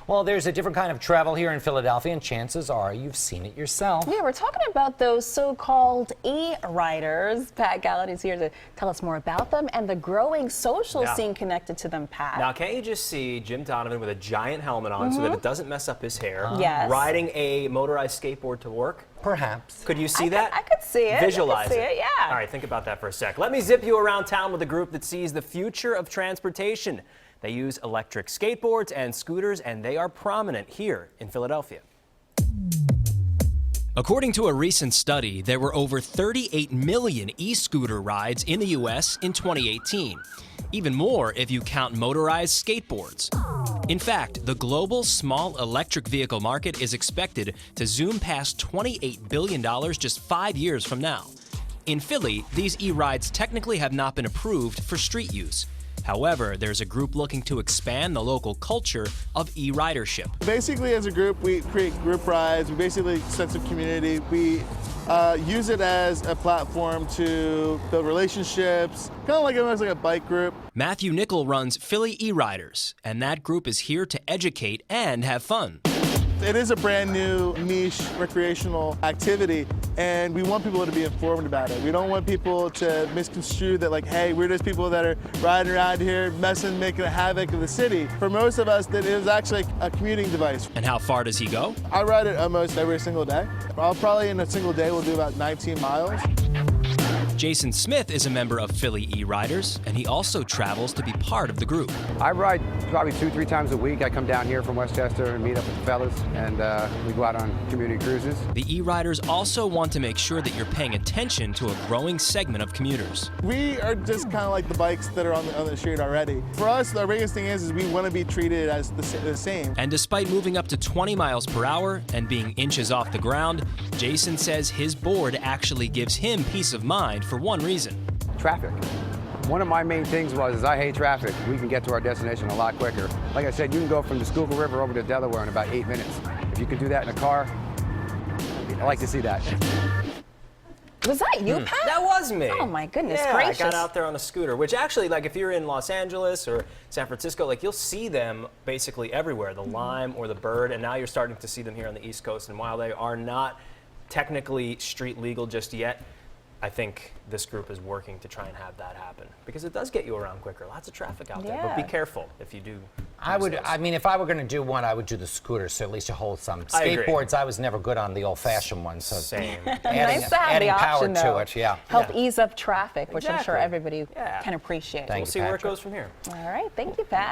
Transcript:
Well, there's a different kind of travel here in Philadelphia, and chances are you've seen it yourself. Yeah, we're talking about those so-called e-riders. Pat Gallant is here to tell us more about them and the growing social scene connected to them, Pat. Now, can't you just see Jim Donovan with a giant helmet on so that it doesn't mess up his hair, Yes. riding a motorized skateboard to work? Perhaps. Could you see that? I could see it. Visualize I could see it, yeah. All right, think about that for a sec. Let me zip you around town with a group that sees the future of transportation. They use electric skateboards and scooters, and they are prominent here in Philadelphia. According to a recent study, there were over 38 million e-scooter rides in the U.S. in 2018. Even more if you count motorized skateboards. In fact, the global small electric vehicle market is expected to zoom past $28 billion just 5 years from now. In Philly, these e-rides technically have not been approved for street use. However, there's a group looking to expand the local culture of e-ridership. Basically, as a group, we create group rides. We basically sense of community. We use it as a platform to build relationships, kind of like almost like a bike group. Matthew Nickel runs Philly E-Riders, and that group is here to educate and have fun. It is a brand new niche recreational activity, and we want people to be informed about it. We don't want people to misconstrue that, like, hey, we're just people that are riding around here, messing, making a havoc of the city. For most of us, that is actually a commuting device. And how far does he go? I ride it almost every single day. I'll probably in a single day will do about 19 miles. Jason Smith is a member of Philly E-Riders, and he also travels to be part of the group. I ride probably 2-3 times a week. I come down here from Westchester and meet up with the fellas, and we go out on community cruises. The E-Riders also want to make sure that you're paying attention to a growing segment of commuters. We are just kind of like the bikes that are on the street already. For us, the biggest thing is we want to be treated as the same. And despite moving up to 20 miles per hour and being inches off the ground, Jason says his board actually gives him peace of mind for one reason. Traffic. One of my main things is I hate traffic. We can get to our destination a lot quicker. Like I said, you can go from the Schuylkill River over to Delaware in about 8 minutes. If you can do that in a car, I like to see that. Was that you, Pat? That was me. Oh my goodness I gracious. got out there on a scooter, which actually, like if you're in Los Angeles or San Francisco, like you'll see them basically everywhere, the Lime or the Bird, and now you're starting to see them here on the East Coast. And while they are not technically street legal just yet, I think this group is working to try and have that happen because it does get you around quicker. Lots of traffic out there, but be careful if you do. I mean, if I were going to do one, I would do the scooter, so at least you hold some. I agree. Skateboards, I was never good on the old-fashioned ones. So Same. Nice to have adding the power option, to though. it, yeah. Help ease up traffic, which I'm sure Exactly. everybody Yeah. can appreciate. Thank We'll you, see where it Patrick. goes from here. All right, thank you, Pat.